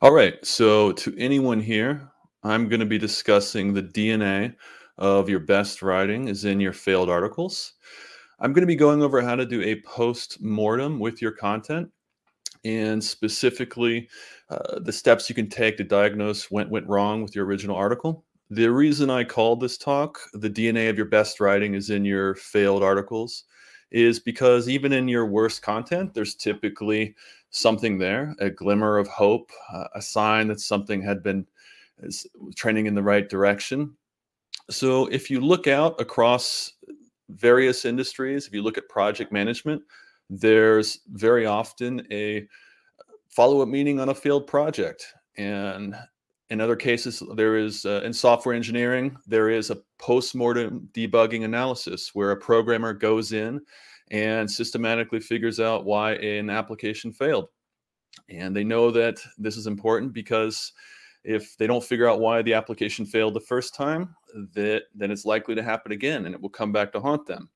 All right. So, to anyone here, I'm going to be discussing the DNA of your best writing is in your failed articles. I'm going to be going over how to do a post mortem with your content and specifically the steps you can take to diagnose what went wrong with your original article. The reason I called this talk the DNA of your best writing is in your failed articles is because even in your worst content, there's typically something there, a glimmer of hope, a sign that something had been is trending in the right direction. So if you look out across various industries, if you look at project management, there's very often a follow-up meeting on a failed project. And in other cases, there is in software engineering, there is a post-mortem debugging analysis where a programmer goes in and systematically figures out why an application failed. And they know that this is important because if they don't figure out why the application failed the first time, then it's likely to happen again and it will come back to haunt them.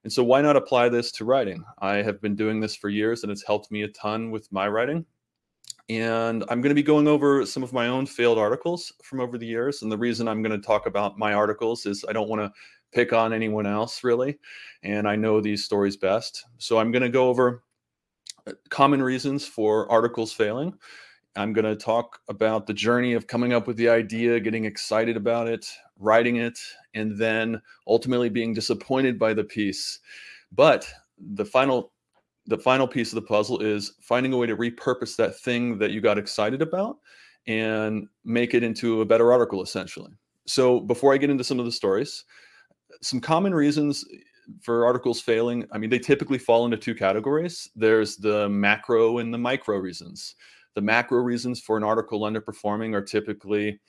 And so why not apply this to writing? I have been doing this for years and it's helped me a ton with my writing. And I'm going to be going over some of my own failed articles from over the years. And the reason I'm going to talk about my articles is I don't want to pick on anyone else really. And I know these stories best. So I'm going to go over common reasons for articles failing. I'm going to talk about the journey of coming up with the idea, getting excited about it, writing it, and then ultimately being disappointed by the piece. But the final piece of the puzzle is finding a way to repurpose that thing that you got excited about and make it into a better article, essentially. So before I get into some of the stories, some common reasons for articles failing, I mean, they typically fall into two categories. There's the macro and the micro reasons. The macro reasons for an article underperforming are typically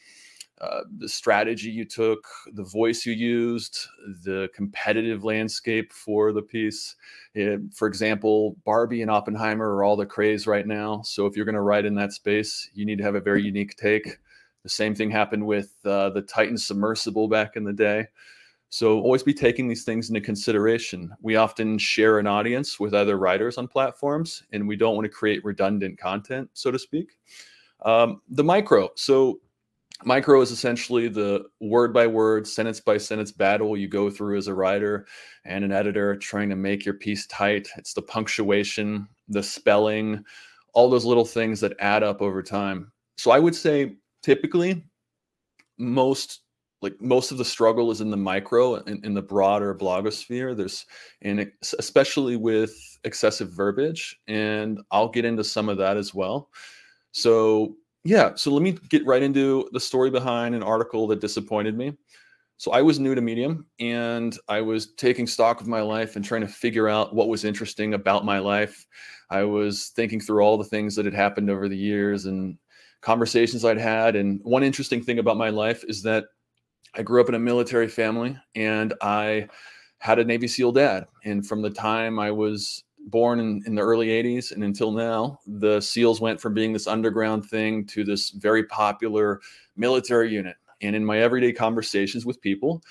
the strategy you took, the voice you used, the competitive landscape for the piece. For example, Barbie and Oppenheimer are all the craze right now. So if you're going to write in that space, you need to have a very unique take. The same thing happened with the Titan submersible back in the day. So always be taking these things into consideration. We often share an audience with other writers on platforms, and we don't want to create redundant content, so to speak. The micro. So micro is essentially the word by word, sentence by sentence battle you go through as a writer and an editor trying to make your piece tight. It's the punctuation, the spelling, all those little things that add up over time. So I would say typically most of the struggle is in the micro in the broader blogosphere. And especially with excessive verbiage, and I'll get into some of that as well. So yeah, so let me get right into the story behind an article that disappointed me. So I was new to Medium and I was taking stock of my life and trying to figure out what was interesting about my life. I was thinking through all the things that had happened over the years and conversations I'd had. And one interesting thing about my life is that I grew up in a military family and I had a Navy SEAL dad. And from the time I was born in the early 80s and until now, the SEALs went from being this underground thing to this very popular military unit. And in my everyday conversations with people,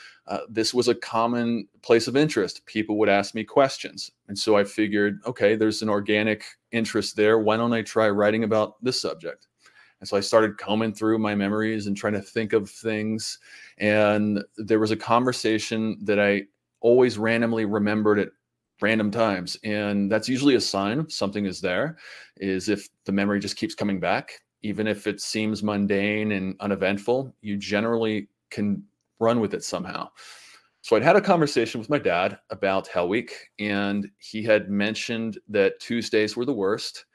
this was a common place of interest. People would ask me questions. And so I figured, okay, there's an organic interest there. Why don't I try writing about this subject? And so I started combing through my memories and trying to think of things. And there was a conversation that I always randomly remembered at random times. And that's usually a sign something is there, is if the memory just keeps coming back, even if it seems mundane and uneventful, you generally can run with it somehow. So I'd had a conversation with my dad about Hell Week, and he had mentioned that Tuesdays were the worst.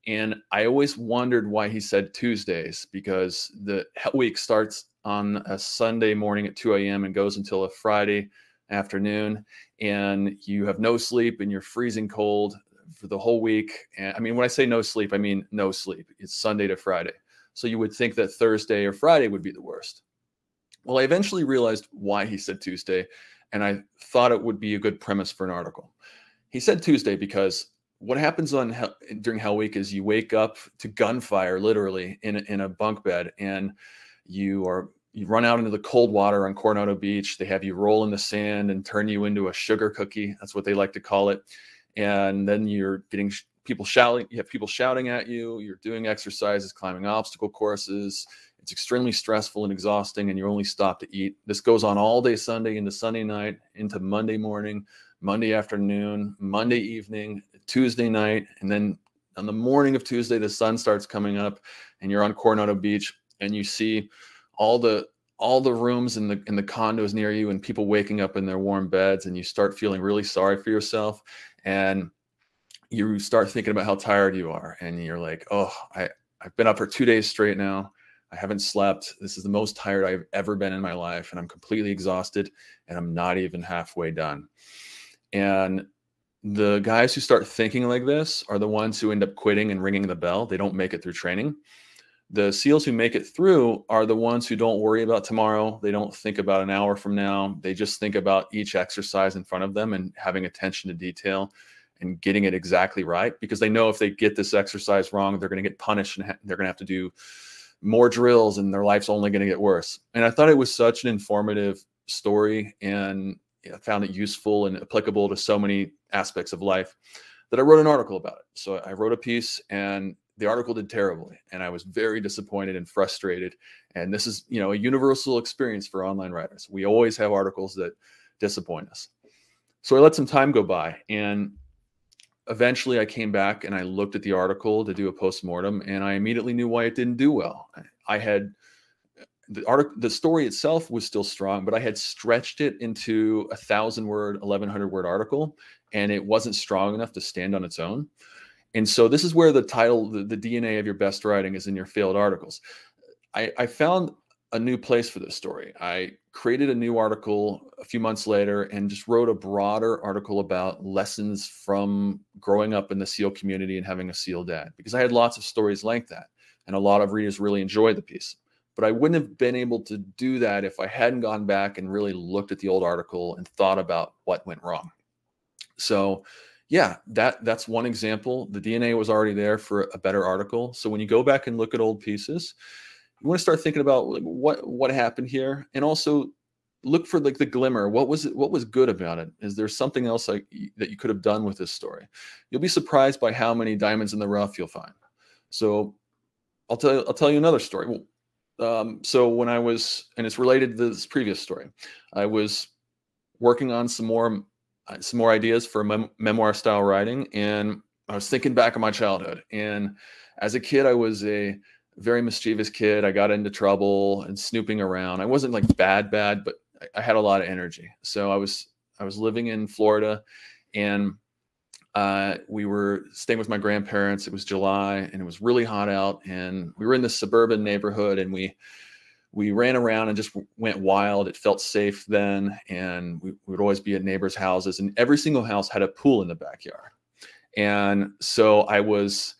And I always wondered why he said Tuesdays, because the Hell Week starts on a Sunday morning at 2 a.m. and goes until a Friday afternoon. And you have no sleep and you're freezing cold for the whole week. And I mean, when I say no sleep, I mean no sleep. It's Sunday to Friday. So you would think that Thursday or Friday would be the worst. Well, I eventually realized why he said Tuesday, and I thought it would be a good premise for an article. He said Tuesday because what happens during Hell Week is you wake up to gunfire, literally in a bunk bed, and you run out into the cold water on Coronado Beach. They have you roll in the sand and turn you into a sugar cookie. That's what they like to call it. And then you're getting people shouting, you have people shouting at you, you're doing exercises, climbing obstacle courses. It's extremely stressful and exhausting, and you only stop to eat. This goes on all day Sunday into Sunday night, into Monday morning, Monday afternoon, Monday evening, Tuesday night, and then on the morning of Tuesday, the sun starts coming up, and you're on Coronado Beach, and you see all the rooms in the condos near you, and people waking up in their warm beds, and you start feeling really sorry for yourself, and you start thinking about how tired you are, and you're like, oh, I've been up for 2 days straight now. I haven't slept. This is the most tired I've ever been in my life, and I'm completely exhausted, and I'm not even halfway done. And the guys who start thinking like this are the ones who end up quitting and ringing the bell. They don't make it through training. The SEALs who make it through are the ones who don't worry about tomorrow. They don't think about an hour from now. They just think about each exercise in front of them and having attention to detail and getting it exactly right, because they know if they get this exercise wrong, they're going to get punished, and they're going to have to do more drills, and their life's only going to get worse. And I thought it was such an informative story, and I found it useful and applicable to so many aspects of life that I wrote an article about it. So I wrote a piece, and the article did terribly, and I was very disappointed and frustrated. And this is, a universal experience for online writers. We always have articles that disappoint us. So I let some time go by, and eventually I came back and I looked at the article to do a postmortem, and I immediately knew why it didn't do well. I had the story itself was still strong, but I had stretched it into 1,000-word, 1,100-word article, and it wasn't strong enough to stand on its own. And so this is where the title, the DNA of your best writing, is in your failed articles. I found a new place for this story. I created a new article a few months later and just wrote a broader article about lessons from growing up in the SEAL community and having a SEAL dad, because I had lots of stories like that, and a lot of readers really enjoyed the piece. But I wouldn't have been able to do that if I hadn't gone back and really looked at the old article and thought about what went wrong. So yeah, that's one example. The DNA was already there for a better article. So when you go back and look at old pieces, you want to start thinking about what happened here, and also look for like the glimmer. What was good about it? Is there something else that you could have done with this story? You'll be surprised by how many diamonds in the rough you'll find. So I'll tell you another story. So when I was, and it's related to this previous story, I was working on some more ideas for memoir style writing, and I was thinking back on my childhood. And as a kid, I was a very mischievous kid. I got into trouble and snooping around. I wasn't like bad, but I had a lot of energy. So I was living in Florida, and we were staying with my grandparents. It was July, and it was really hot out, and we were in this suburban neighborhood, and we ran around and just went wild. It felt safe then, and we would always be at neighbors' houses, and every single house had a pool in the backyard. And so I was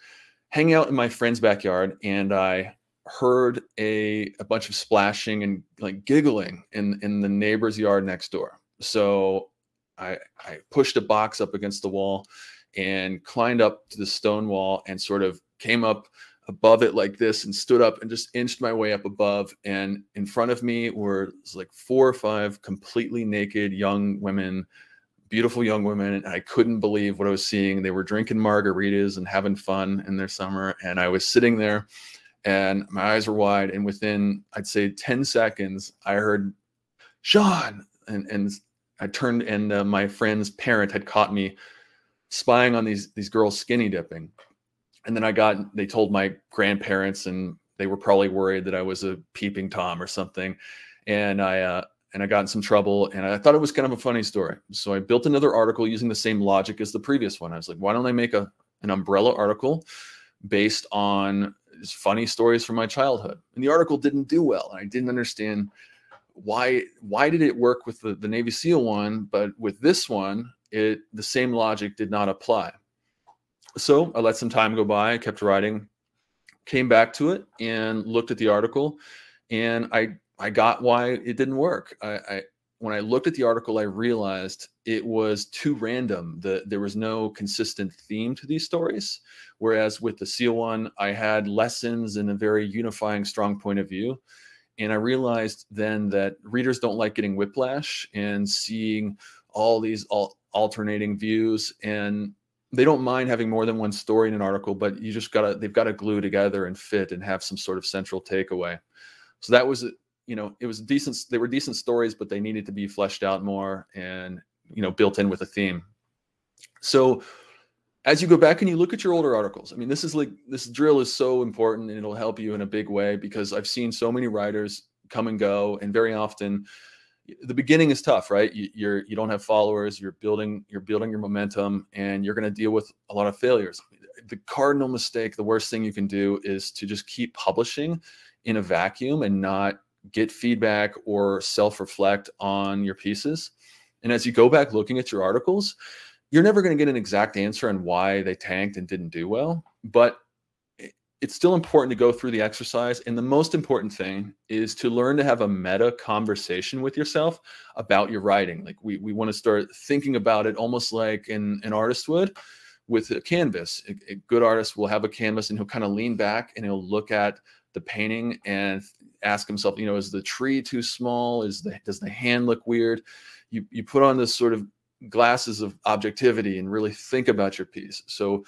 hanging out in my friend's backyard, and I heard a bunch of splashing and like giggling in the neighbor's yard next door. So I pushed a box up against the wall and climbed up to the stone wall and sort of came up above it like this and stood up and just inched my way up above. And in front of me were like 4 or 5 completely naked young women, beautiful young women. And I couldn't believe what I was seeing. They were drinking margaritas and having fun in their summer. And I was sitting there and my eyes were wide. And within, I'd say 10 seconds, I heard, "Sean," and I turned, and my friend's parent had caught me spying on these girls skinny dipping. And then they told my grandparents, and they were probably worried that I was a peeping Tom or something. And I got in some trouble, and I thought it was kind of a funny story. So I built another article using the same logic as the previous one. I was like, why don't I make an umbrella article based on funny stories from my childhood? And the article didn't do well. And I didn't understand why did it work with the Navy SEAL one, but with this one, the same logic did not apply. So I let some time go by, I kept writing, came back to it and looked at the article, and I got why it didn't work. When I looked at the article, I realized it was too random. There was no consistent theme to these stories. Whereas with the SEAL one, I had lessons and a very unifying, strong point of view. And I realized then that readers don't like getting whiplash and seeing all these alternating views. And they don't mind having more than one story in an article, but they've got to glue together and fit and have some sort of central takeaway. So that was, it was decent. They were decent stories, but they needed to be fleshed out more and, built in with a theme. So as you go back and you look at your older articles, I mean, this drill is so important, and it'll help you in a big way, because I've seen so many writers come and go, and very often the beginning is tough, right? You don't have followers, you're building your momentum, and you're going to deal with a lot of failures. The cardinal mistake, the worst thing you can do, is to just keep publishing in a vacuum and not get feedback or self-reflect on your pieces. And as you go back looking at your articles, you're never going to get an exact answer on why they tanked and didn't do well, but it's still important to go through the exercise. And the most important thing is to learn to have a meta conversation with yourself about your writing. Like we want to start thinking about it almost like an artist would with a canvas. A good artist will have a canvas, and he'll kind of lean back and he'll look at the painting and ask himself, is the tree too small? Does the hand look weird? You put on this sort of glasses of objectivity and really think about your piece. So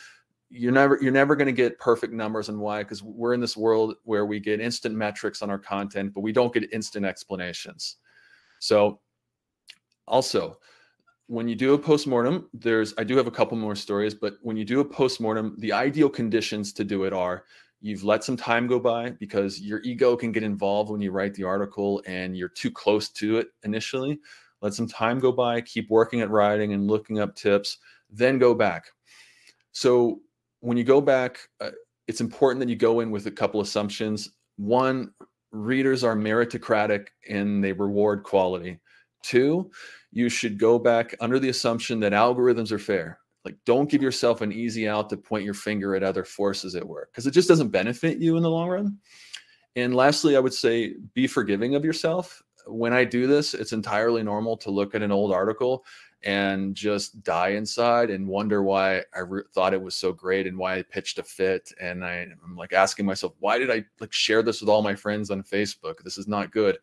you're never going to get perfect numbers. And why? Because we're in this world where we get instant metrics on our content, but we don't get instant explanations. So also, when you do a postmortem, I do have a couple more stories, but when you do a postmortem, the ideal conditions to do it are: you've let some time go by, because your ego can get involved when you write the article and you're too close to it initially. Let some time go by, keep working at writing and looking up tips, then go back. So when you go back, it's important that you go in with a couple assumptions. One, readers are meritocratic and they reward quality. Two, you should go back under the assumption that algorithms are fair. Like, don't give yourself an easy out to point your finger at other forces at work, because it just doesn't benefit you in the long run. And lastly, I would say be forgiving of yourself. When I do this, it's entirely normal to look at an old article and just die inside and wonder why I thought it was so great and why I pitched a fit. And I'm like asking myself, why did I share this with all my friends on Facebook? This is not good.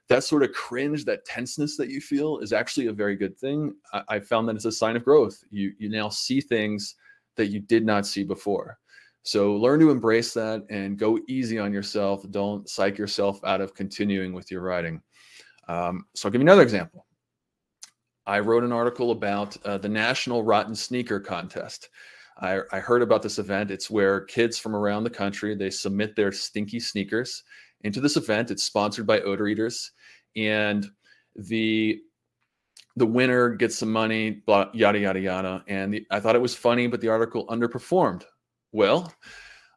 That sort of cringe, that tenseness that you feel, is actually a very good thing. I found that it's a sign of growth. You now see things that you did not see before. So learn to embrace that and go easy on yourself. Don't psych yourself out of continuing with your writing. So I'll give you another example. I wrote an article about the National Rotten Sneaker Contest. I heard about this event. It's where kids from around the country, they submit their stinky sneakers into this event. It's sponsored by Odor Eaters, and the winner gets some money, yada, yada, yada. And I thought it was funny, but the article underperformed. Well,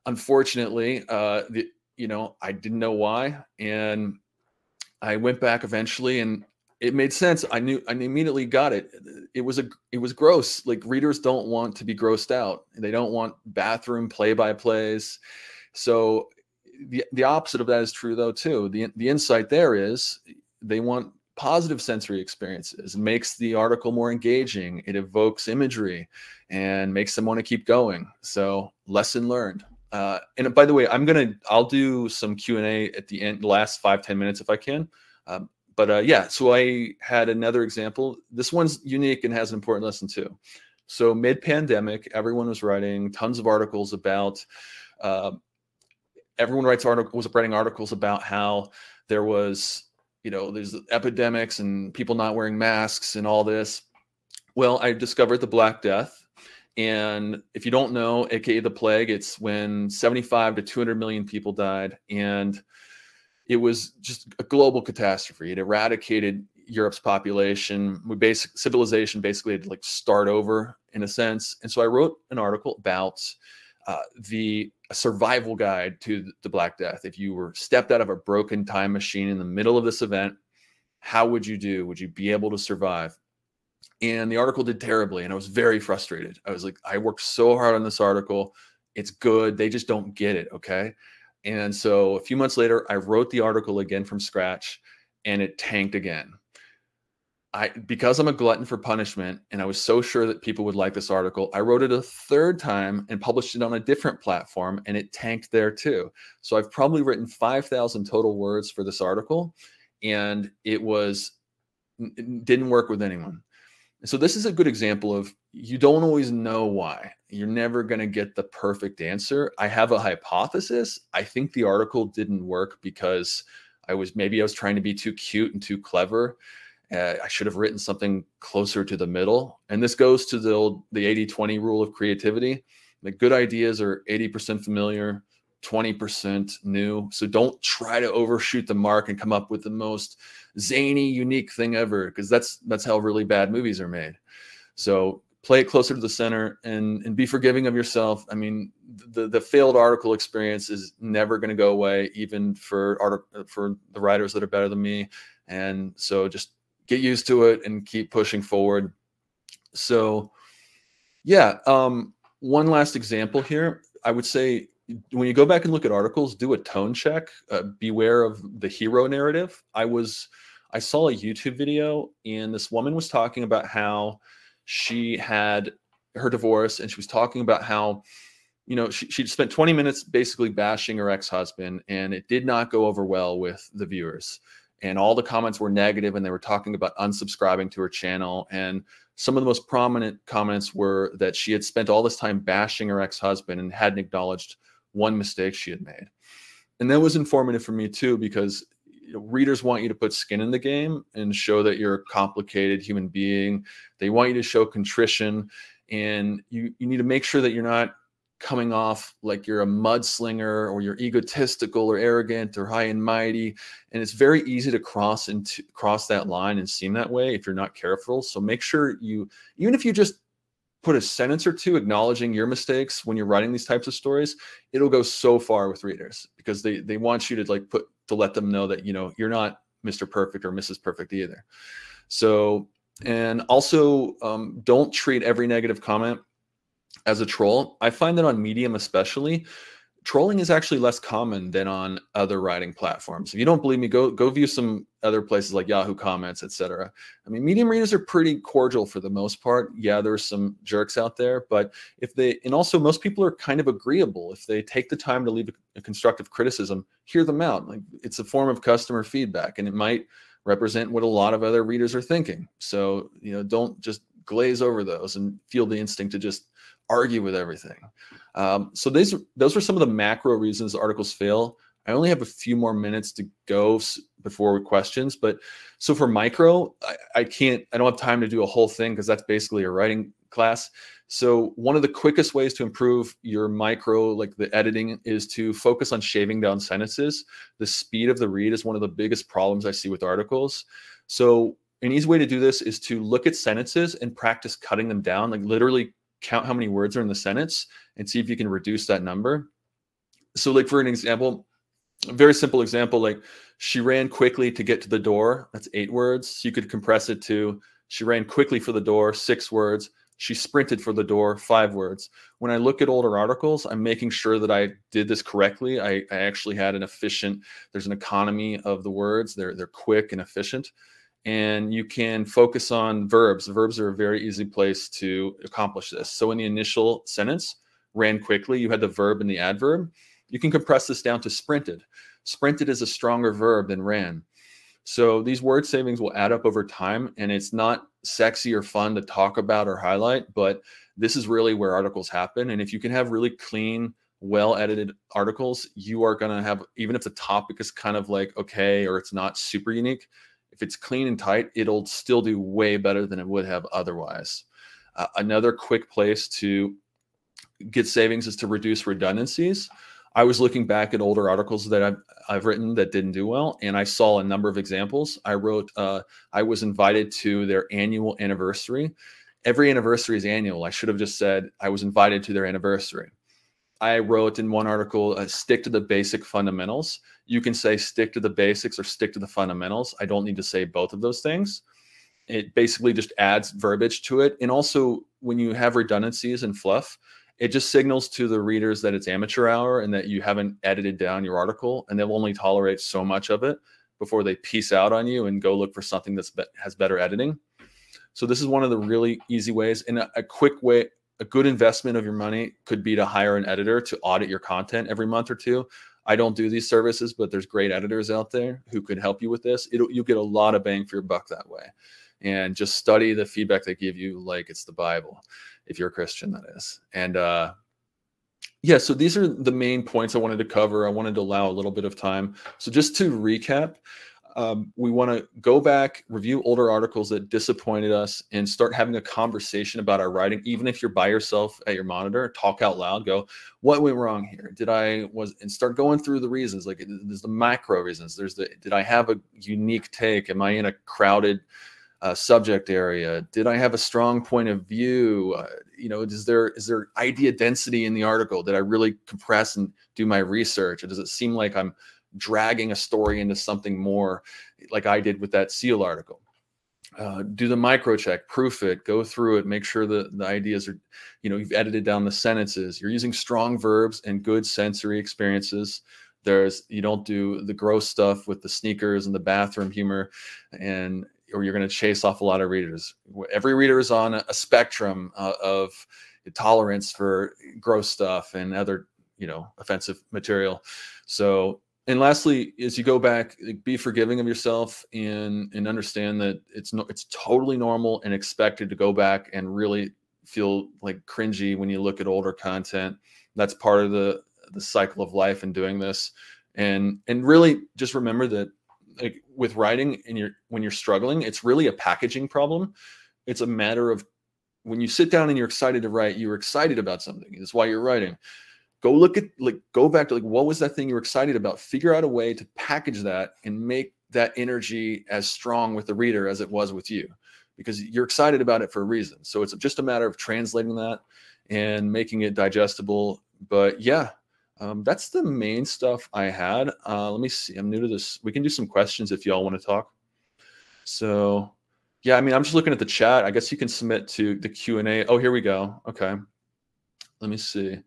unfortunately, I didn't know why. And I went back eventually, and it made sense. I immediately got it. It was gross. Like, readers don't want to be grossed out. They don't want bathroom play-by-plays. So the opposite of that is true though too. The insight there is they want positive sensory experiences. It makes the article more engaging. It evokes imagery and makes them want to keep going. So lesson learned. And by the way, I'll do some Q&A at the end, the last 5-10 minutes if I can. Yeah, so I had another example. This one's unique and has an important lesson too. So mid-pandemic, everyone was writing tons of articles about, was writing articles about how there was, there's epidemics and people not wearing masks and all this. Well, I discovered the Black Death. And if you don't know, aka the plague, it's when 75 to 200 million people died. And it was just a global catastrophe. It eradicated Europe's population. Civilization basically had to start over in a sense. And so I wrote an article about the survival guide to the Black Death. If you were stepped out of a broken time machine in the middle of this event, how would you do? Would you be able to survive? And the article did terribly, and I was very frustrated. I was like, I worked so hard on this article. It's good. They just don't get it, okay? And so a few months later, I wrote the article again from scratch, and it tanked again. Because I'm a glutton for punishment, and I was so sure that people would like this article, I wrote it a third time and published it on a different platform, and it tanked there too. So I've probably written 5,000 total words for this article, and it didn't work with anyone. So this is a good example of you don't always know why. You're never going to get the perfect answer. I have a hypothesis. I think the article didn't work because maybe I was trying to be too cute and too clever. I should have written something closer to the middle. And this goes to the 80-20 rule of creativity. The good ideas are 80% familiar, 20% new. So don't try to overshoot the mark and come up with the most zany, unique thing ever, because that's how really bad movies are made. So play it closer to the center and be forgiving of yourself. I mean, the failed article experience is never going to go away, even for the writers that are better than me. And so just get used to it and keep pushing forward. So yeah, one last example here. I would say when you go back and look at articles, do a tone check. Beware of the hero narrative. I saw a YouTube video, and this woman was talking about how she had her divorce, and she was talking about how, she spent 20 minutes basically bashing her ex-husband, and it did not go over well with the viewers. And all the comments were negative, and they were talking about unsubscribing to her channel. And some of the most prominent comments were that she had spent all this time bashing her ex-husband and hadn't acknowledged one mistake she had made. And that was informative for me too, because readers want you to put skin in the game and show that you're a complicated human being. They want you to show contrition, and you need to make sure that you're not coming off like you're a mudslinger or you're egotistical or arrogant or high and mighty. And it's very easy to cross that line and seem that way if you're not careful. So make sure even if you just put a sentence or two acknowledging your mistakes when you're writing these types of stories, it'll go so far with readers, because they want you to let them know that, you're not Mr. Perfect or Mrs. Perfect either. So, and also don't treat every negative comment as a troll. I find that on Medium especially, trolling is actually less common than on other writing platforms. If you don't believe me, go view some other places like Yahoo Comments, etc. I mean, Medium readers are pretty cordial for the most part. Yeah, there's some jerks out there, but and also most people are kind of agreeable. If they take the time to leave a constructive criticism, hear them out. Like, it's a form of customer feedback, and it might represent what a lot of other readers are thinking. So, don't just glaze over those and feel the instinct to just argue with everything. So those are some of the macro reasons articles fail. I only have a few more minutes to go before questions, but so for micro, I don't have time to do a whole thing because that's basically a writing class. So one of the quickest ways to improve your micro, like the editing, is to focus on shaving down sentences. The speed of the read is one of the biggest problems I see with articles. So an easy way to do this is to look at sentences and practice cutting them down, like literally count how many words are in the sentence and see if you can reduce that number. So like for an example, a very simple example, like she ran quickly to get to the door. That's 8 words. So you could compress it to she ran quickly for the door, 6 words. She sprinted for the door, 5 words. When I look at older articles, I'm making sure that I did this correctly. I actually had there's an economy of the words. They're quick and efficient. And you can focus on verbs. Verbs are a very easy place to accomplish this. So in the initial sentence, ran quickly, you had the verb and the adverb. You can compress this down to sprinted. Sprinted is a stronger verb than ran. So these word savings will add up over time, and it's not sexy or fun to talk about or highlight, but this is really where articles happen. And if you can have really clean, well-edited articles, you are going to have, even if the topic is kind of like okay, or it's not super unique, if it's clean and tight, it'll still do way better than it would have otherwise. Another quick place to get savings is to reduce redundancies. I was looking back at older articles that I've written that didn't do well, and I saw a number of examples. I wrote, I was invited to their annual anniversary. Every anniversary is annual. I should have just said I was invited to their anniversary. I wrote in one article, stick to the basic fundamentals. You can say stick to the basics or stick to the fundamentals. I don't need to say both of those things. It basically just adds verbiage to it. And also, when you have redundancies and fluff, it just signals to the readers that it's amateur hour and that you haven't edited down your article, and they'll only tolerate so much of it before they peace out on you and go look for something that has better editing. So this is one of the really easy ways. And a quick way, a good investment of your money could be to hire an editor to audit your content every month or two. I don't do these services, but there's great editors out there who could help you with this. You'll get a lot of bang for your buck that way. and just study the feedback they give you like it's the Bible, if you're a Christian, that is. And yeah, so these are the main points I wanted to cover. I wanted to allow a little bit of time. So just to recap, we want to go back, review older articles that disappointed us, and start having a conversation about our writing. Even if you're by yourself at your monitor, talk out loud. Go, what went wrong here? And start going through the reasons. Like, there's the macro reasons. Did I have a unique take? Am I in a crowded subject area? Did I have a strong point of view? Is there idea density in the article? Did I really compress and do my research? Or does it seem like I'm dragging a story into something more, like I did with that SEAL article? Do the micro check, proof it, go through it, make sure the ideas are, you've edited down the sentences, you're using strong verbs and good sensory experiences. You don't do the gross stuff with the sneakers and the bathroom humor, or you're going to chase off a lot of readers. Every reader is on a spectrum of tolerance for gross stuff and other, offensive material. So, and lastly, as you go back, be forgiving of yourself and understand that it's totally normal and expected to go back and really feel like cringy when you look at older content. That's part of the cycle of life and doing this. And really just remember that, like, with writing and when you're struggling, it's really a packaging problem. It's a matter of when you sit down and you're excited to write, you're excited about something. That's why you're writing. Go back to what was that thing you were excited about? Figure out a way to package that and make that energy as strong with the reader as it was with you, because you're excited about it for a reason. So it's just a matter of translating that and making it digestible. But yeah, that's the main stuff I had. Let me see. I'm new to this. We can do some questions if y'all want to talk. So yeah, I'm just looking at the chat. I guess you can submit to the Q&A. Oh, here we go. Okay. Let me see.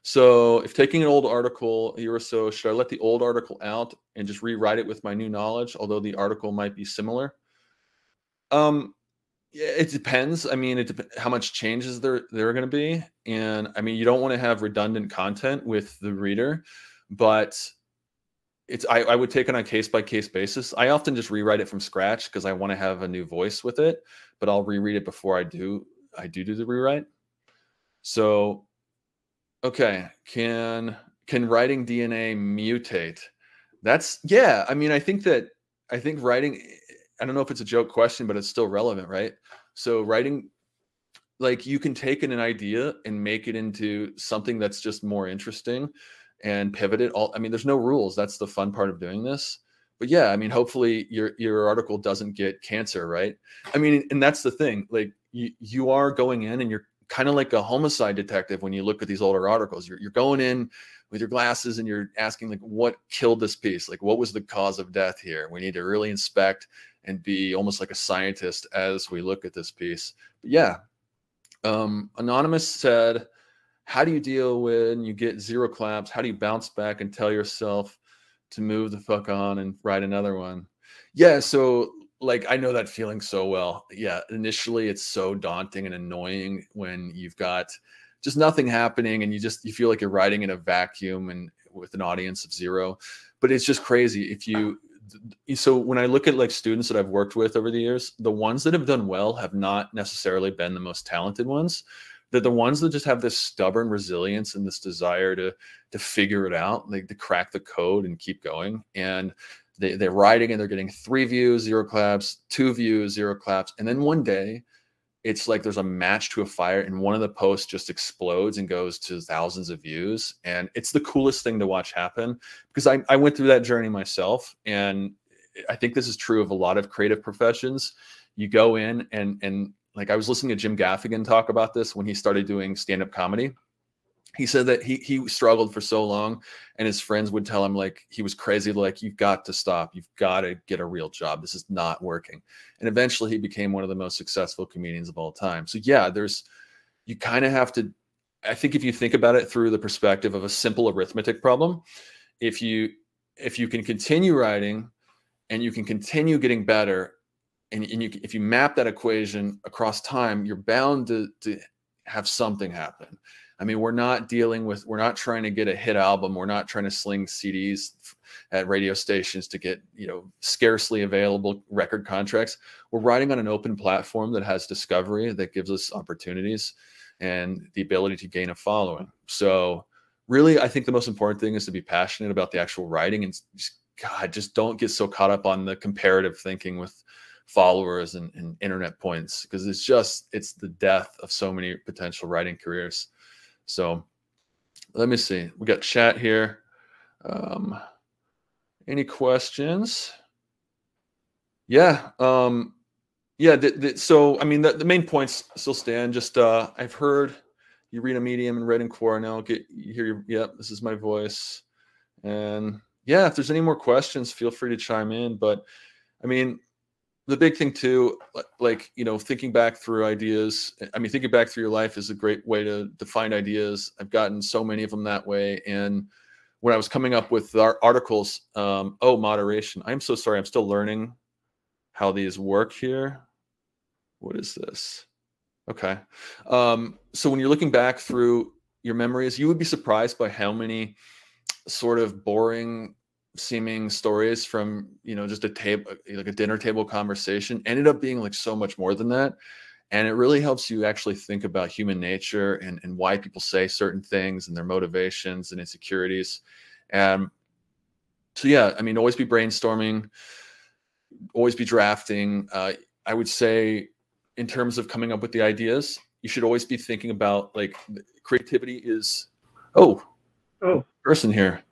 So if taking an old article a year or so, should I let the old article out and just rewrite it with my new knowledge, although the article might be similar? Yeah, it depends. It depends how much changes there are going to be. And you don't want to have redundant content with the reader, but I would take it on a case-by-case basis. I often just rewrite it from scratch because I want to have a new voice with it, but I'll reread it before I do the rewrite. So, okay, can writing DNA mutate? Yeah. I think writing, I don't know if it's a joke question, but it's still relevant, right? So writing, like, you can take an idea and make it into something that's just more interesting and pivot it all. There's no rules. That's the fun part of doing this. But yeah, hopefully your article doesn't get cancer, right? And that's the thing. Like, you are going in and you're kind of like a homicide detective when you look at these older articles. You're going in with your glasses and you're asking, like, what killed this piece? Like, what was the cause of death here? We need to really inspect and be almost like a scientist as we look at this piece. But yeah, Anonymous said, how do you deal when you get 0 claps? How do you bounce back and tell yourself to move the fuck on and write another one? Yeah, so I know that feeling so well. Yeah, initially it's so daunting and annoying when you've got just nothing happening and you feel like you're writing in a vacuum and with an audience of 0. But it's just crazy so when I look at students that I've worked with over the years, the ones that have done well have not necessarily been the most talented ones. They're the ones that just have this stubborn resilience and this desire to figure it out, like to crack the code and keep going. And they're writing and they're getting 3 views, 0 claps, 2 views, 0 claps. And then one day it's like there's a match to a fire and one of the posts just explodes and goes to thousands of views. And it's the coolest thing to watch happen, because I went through that journey myself. And I think this is true of a lot of creative professions. You go in and I was listening to Jim Gaffigan talk about this when he started doing stand-up comedy. He said that he struggled for so long and his friends would tell him he was crazy. You've got to stop. You've got to get a real job. This is not working. And eventually he became one of the most successful comedians of all time. So yeah, you kind of have to, I think if you think about it through the perspective of a simple arithmetic problem, if you can continue writing and you can continue getting better, if you map that equation across time, you're bound to have something happen. I mean, we're not trying to get a hit album. We're not trying to sling CDs at radio stations to get, scarcely available record contracts. We're riding on an open platform that has discovery, that gives us opportunities and the ability to gain a following. So really, I think the most important thing is to be passionate about the actual writing, and just don't get so caught up on the comparative thinking with followers and internet points, because it's the death of so many potential writing careers. So let me see. We got chat here. Any questions? Yeah. Yeah. So, I mean, the main points still stand. Just, I've heard you read a medium and read in core. Now you hear yep, this is my voice. And yeah, if there's any more questions, feel free to chime in. But I mean, the big thing too, like, thinking back through ideas, I mean, thinking back through your life is a great way to find ideas. I've gotten so many of them that way. And when I was coming up with our articles, moderation. I'm so sorry. I'm still learning how these work here. What is this? Okay. So when you're looking back through your memories, you would be surprised by how many sort of boring seeming stories from, just a table, like a dinner table conversation, ended up being like so much more than that. And it really helps you actually think about human nature and why people say certain things and their motivations and insecurities. And so, yeah, I mean, always be brainstorming, always be drafting. I would say in terms of coming up with the ideas, you should always be thinking about, like, creativity is, person here.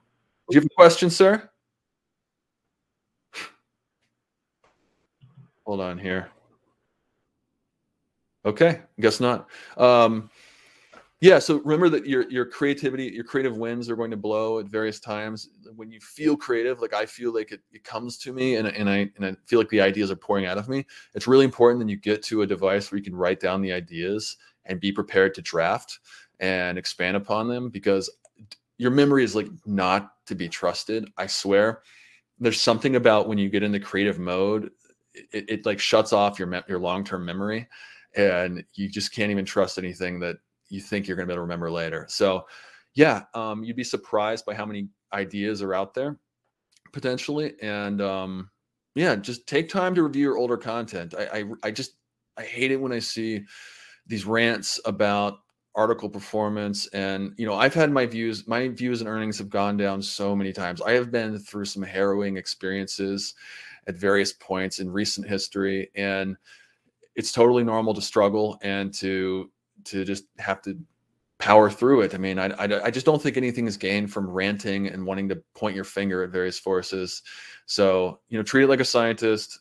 Do you have a question, sir? Hold on here. Okay, guess not. Yeah, so remember that your creativity, your creative winds are going to blow at various times. When you feel creative, like I feel like it comes to me, and I feel like the ideas are pouring out of me. It's really important that you get to a device where you can write down the ideas and be prepared to draft and expand upon them, because your memory is like not to be trusted. I swear. There's something about when you get into creative mode, it like shuts off your long-term memory, and you just can't even trust anything that you think you're going to be able to remember later. So yeah, you'd be surprised by how many ideas are out there potentially. And yeah, just take time to review your older content. I hate it when I see these rants about article performance. And, I've had my views and earnings have gone down so many times. I have been through some harrowing experiences at various points in recent history, and it's totally normal to struggle and to just have to power through it. I mean, I just don't think anything is gained from ranting and wanting to point your finger at various forces. So, treat it like a scientist,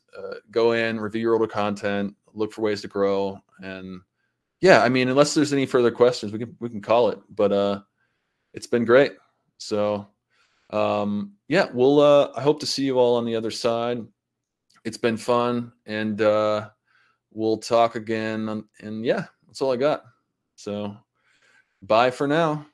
go in, review your older content, look for ways to grow. And yeah, I mean, unless there's any further questions, we can call it, but it's been great. So yeah, I hope to see you all on the other side. It's been fun, and we'll talk again. And yeah, that's all I got. So bye for now.